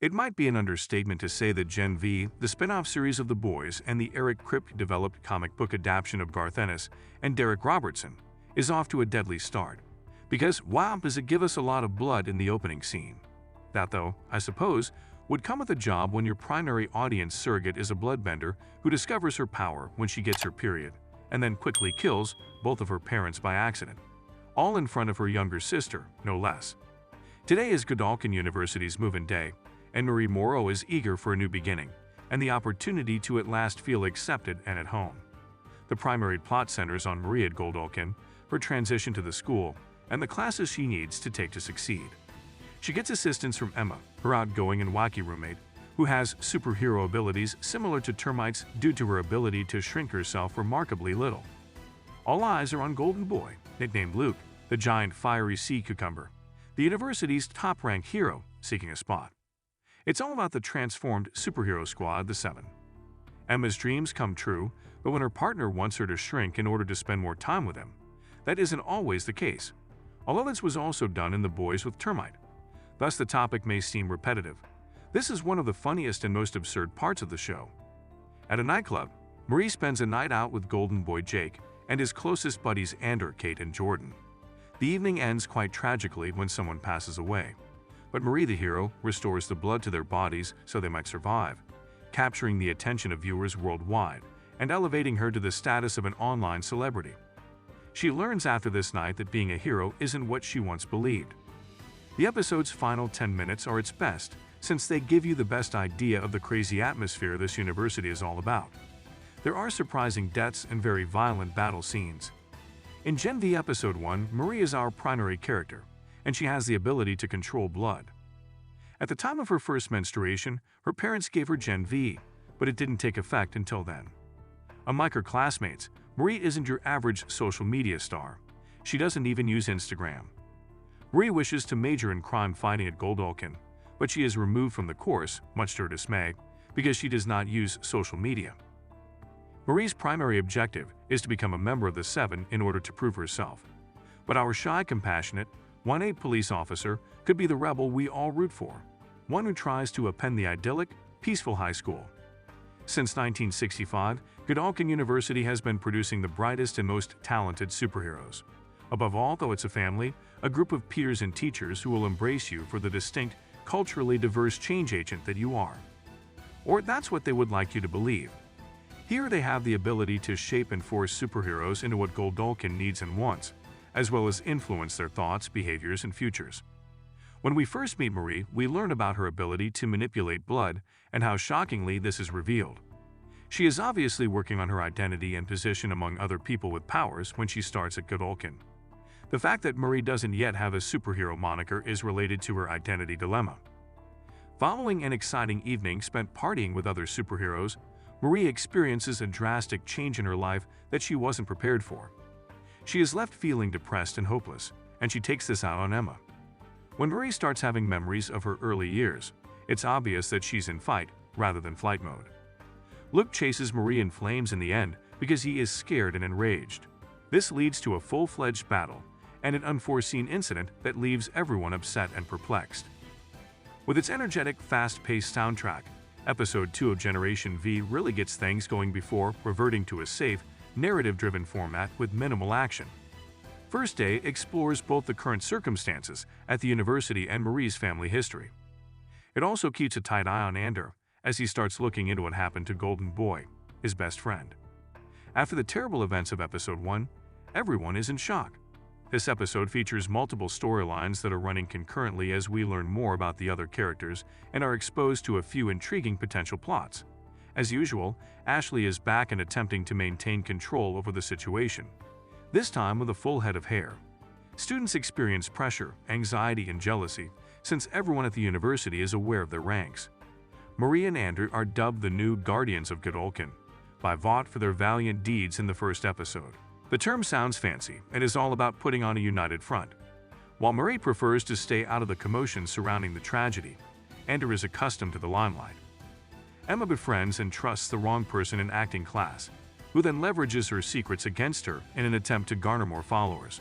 It might be an understatement to say that Gen V, the spin-off series of The Boys and the Eric Kripke-developed comic book adaptation of Garth Ennis and Derek Robertson, is off to a deadly start. Because wow, does it give us a lot of blood in the opening scene. That, though, I suppose, would come with a job when your primary audience surrogate is a bloodbender who discovers her power when she gets her period, and then quickly kills both of her parents by accident. All in front of her younger sister, no less. Today is Godolphin University's move-in day, and Marie Moreau is eager for a new beginning, and the opportunity to at last feel accepted and at home. The primary plot centers on Marie at Godolphin, her transition to the school, and the classes she needs to take to succeed. She gets assistance from Emma, her outgoing and wacky roommate, who has superhero abilities similar to termites due to her ability to shrink herself remarkably little. All eyes are on Golden Boy, nicknamed Luke, the giant fiery sea cucumber, the university's top-ranked hero seeking a spot. It's all about the transformed superhero squad, the Seven. Emma's dreams come true, but when her partner wants her to shrink in order to spend more time with him, that isn't always the case, although this was also done in The Boys with Termite. Thus, the topic may seem repetitive. This is one of the funniest and most absurd parts of the show. At a nightclub, Marie spends a night out with Golden Boy Jake and his closest buddies Ander, Kate, and Jordan. The evening ends quite tragically when someone passes away. But Marie, the hero, restores the blood to their bodies so they might survive, capturing the attention of viewers worldwide and elevating her to the status of an online celebrity. She learns after this night that being a hero isn't what she once believed. The episode's final 10 minutes are its best, since they give you the best idea of the crazy atmosphere this university is all about. There are surprising deaths and very violent battle scenes. In Gen V Episode 1, Marie is our primary character, and she has the ability to control blood. At the time of her first menstruation, her parents gave her Gen V, but it didn't take effect until then. Unlike her classmates, Marie isn't your average social media star. She doesn't even use Instagram. Marie wishes to major in crime fighting at Godolphin, but she is removed from the course, much to her dismay, because she does not use social media. Marie's primary objective is to become a member of the Seven in order to prove herself. But our shy, compassionate, 1-8 police officer could be the rebel we all root for, one who tries to append the idyllic, peaceful high school. Since 1965, Godolphin University has been producing the brightest and most talented superheroes. Above all, though it's a family, a group of peers and teachers who will embrace you for the distinct, culturally diverse change agent that you are. Or that's what they would like you to believe. Here they have the ability to shape and force superheroes into what Godolphin needs and wants, as well as influence their thoughts, behaviors, and futures. When we first meet Marie, we learn about her ability to manipulate blood and how shockingly this is revealed. She is obviously working on her identity and position among other people with powers when she starts at Godolphin. The fact that Marie doesn't yet have a superhero moniker is related to her identity dilemma. Following an exciting evening spent partying with other superheroes, Marie experiences a drastic change in her life that she wasn't prepared for. She is left feeling depressed and hopeless, and she takes this out on Emma. When Marie starts having memories of her early years, it's obvious that she's in fight rather than flight mode. Luke chases Marie in flames in the end because he is scared and enraged. This leads to a full-fledged battle and an unforeseen incident that leaves everyone upset and perplexed. With its energetic, fast-paced soundtrack, Episode 2 of Generation V really gets things going before reverting to a safe, narrative-driven format with minimal action. First Day explores both the current circumstances at the university and Marie's family history. It also keeps a tight eye on Ander as he starts looking into what happened to Golden Boy, his best friend. After the terrible events of Episode 1, everyone is in shock. This episode features multiple storylines that are running concurrently as we learn more about the other characters and are exposed to a few intriguing potential plots. As usual, Ashley is back and attempting to maintain control over the situation, this time with a full head of hair. Students experience pressure, anxiety, and jealousy since everyone at the university is aware of their ranks. Marie and Ander are dubbed the new Guardians of Godolphin by Vought for their valiant deeds in the first episode. The term sounds fancy and is all about putting on a united front. While Marie prefers to stay out of the commotion surrounding the tragedy, Ander is accustomed to the limelight. Emma befriends and trusts the wrong person in acting class, who then leverages her secrets against her in an attempt to garner more followers.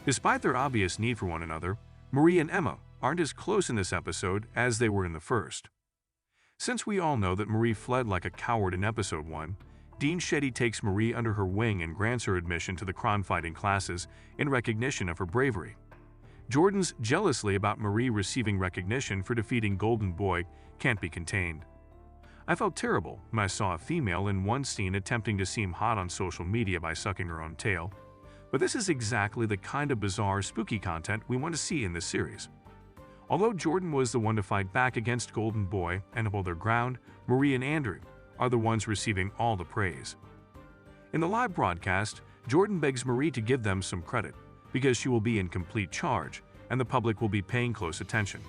Despite their obvious need for one another, Marie and Emma aren't as close in this episode as they were in the first. Since we all know that Marie fled like a coward in episode 1, Dean Shetty takes Marie under her wing and grants her admission to the crime-fighting classes in recognition of her bravery. Jordan's jealousy about Marie receiving recognition for defeating Golden Boy can't be contained. I felt terrible when I saw a female in one scene attempting to seem hot on social media by sucking her own tail, but this is exactly the kind of bizarre, spooky content we want to see in this series. Although Jordan was the one to fight back against Golden Boy and hold their ground, Marie and Andrew are the ones receiving all the praise. In the live broadcast, Jordan begs Marie to give them some credit, because she will be in complete charge, and the public will be paying close attention.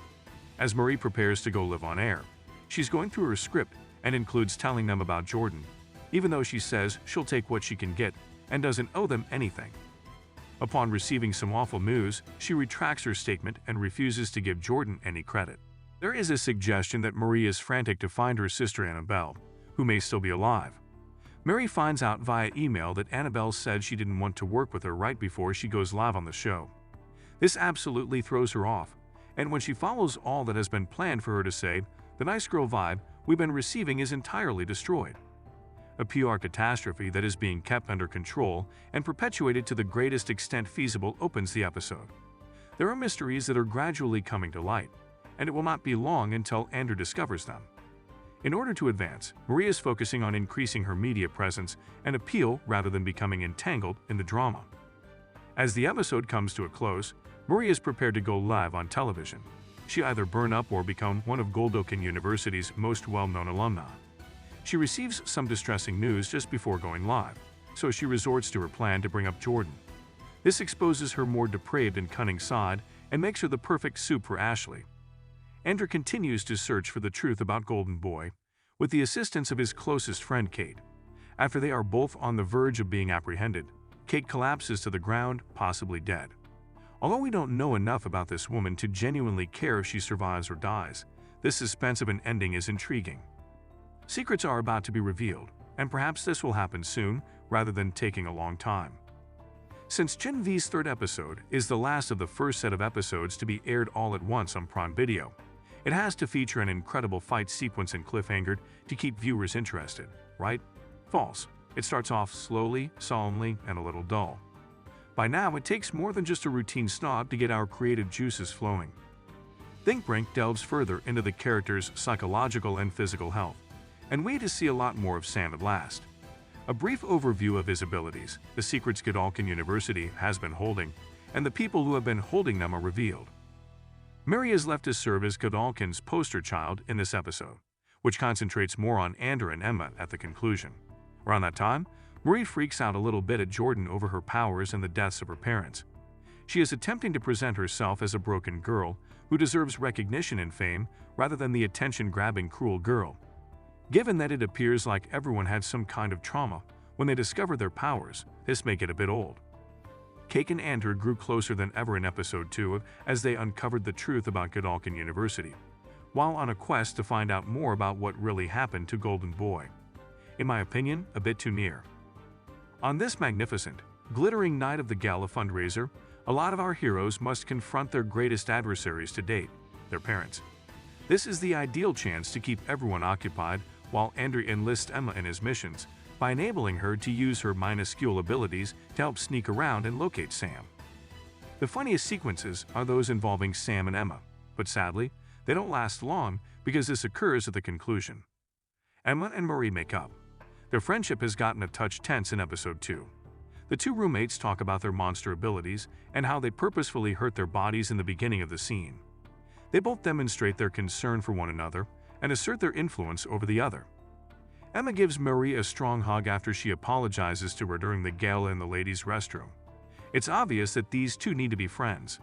As Marie prepares to go live on air, she's going through her script and includes telling them about Jordan, even though she says she'll take what she can get and doesn't owe them anything. Upon receiving some awful news, she retracts her statement and refuses to give Jordan any credit. There is a suggestion that Marie is frantic to find her sister Annabelle, who may still be alive. Mary finds out via email that Annabelle said she didn't want to work with her right before she goes live on the show. This absolutely throws her off, and when she follows all that has been planned for her to say, the nice girl vibe we've been receiving is entirely destroyed. A PR catastrophe that is being kept under control and perpetuated to the greatest extent feasible opens the episode. There are mysteries that are gradually coming to light, and it will not be long until Andrew discovers them. In order to advance, Marie is focusing on increasing her media presence and appeal rather than becoming entangled in the drama. As the episode comes to a close, Marie is prepared to go live on television. She either burn up or become one of Goldokin University's most well-known alumni. She receives some distressing news just before going live, so she resorts to her plan to bring up Jordan. This exposes her more depraved and cunning side and makes her the perfect soup for Ashley. Andrew continues to search for the truth about Golden Boy, with the assistance of his closest friend Kate. After they are both on the verge of being apprehended, Kate collapses to the ground, possibly dead. Although we don't know enough about this woman to genuinely care if she survives or dies, this suspense of an ending is intriguing. Secrets are about to be revealed, and perhaps this will happen soon rather than taking a long time. Since Gen V's third episode is the last of the first set of episodes to be aired all at once on Prime Video, it has to feature an incredible fight sequence and cliffhanger to keep viewers interested, right? False. It starts off slowly, solemnly, and a little dull. By now, it takes more than just a routine snob to get our creative juices flowing. ThinkBrink delves further into the character's psychological and physical health, and we get to see a lot more of Sam at last. A brief overview of his abilities, the secrets Godolkin University has been holding, and the people who have been holding them are revealed. Mary is left to serve as Godolkin's poster child in this episode, which concentrates more on Andrew and Emma at the conclusion. Around that time, Marie freaks out a little bit at Jordan over her powers and the deaths of her parents. She is attempting to present herself as a broken girl who deserves recognition and fame rather than the attention-grabbing cruel girl. Given that it appears like everyone had some kind of trauma when they discover their powers, this may get a bit old. Kate and Andrew grew closer than ever in episode 2 as they uncovered the truth about Godolkin University, while on a quest to find out more about what really happened to Golden Boy. In my opinion, a bit too near. On this magnificent, glittering night of the gala fundraiser, a lot of our heroes must confront their greatest adversaries to date, their parents. This is the ideal chance to keep everyone occupied while Andrew enlists Emma in his missions by enabling her to use her minuscule abilities to help sneak around and locate Sam. The funniest sequences are those involving Sam and Emma, but sadly, they don't last long because this occurs at the conclusion. Emma and Marie make up. Their friendship has gotten a touch tense in episode 2. The two roommates talk about their monster abilities and how they purposefully hurt their bodies in the beginning of the scene. They both demonstrate their concern for one another and assert their influence over the other. Emma gives Marie a strong hug after she apologizes to her during the gala in the ladies' restroom. It's obvious that these two need to be friends.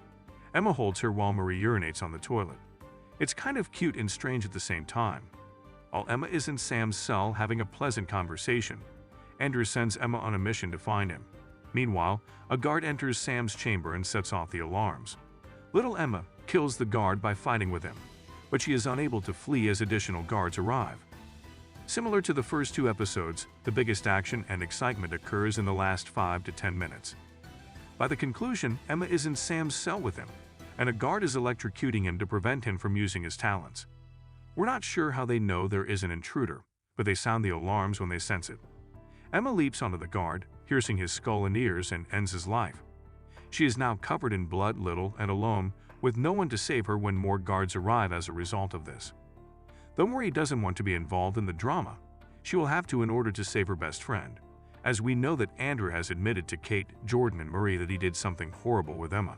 Emma holds her while Marie urinates on the toilet. It's kind of cute and strange at the same time. While Emma is in Sam's cell having a pleasant conversation, Andrew sends Emma on a mission to find him. Meanwhile, a guard enters Sam's chamber and sets off the alarms. Little Emma kills the guard by fighting with him, but she is unable to flee as additional guards arrive. Similar to the first two episodes, the biggest action and excitement occurs in the last 5 to 10 minutes. By the conclusion, Emma is in Sam's cell with him, and a guard is electrocuting him to prevent him from using his talents. We're not sure how they know there is an intruder, but they sound the alarms when they sense it. Emma leaps onto the guard, piercing his skull and ears, and ends his life. She is now covered in blood, little and alone, with no one to save her when more guards arrive as a result of this. Though Marie doesn't want to be involved in the drama, she will have to in order to save her best friend, as we know that Andrew has admitted to Kate, Jordan, and Marie that he did something horrible with Emma.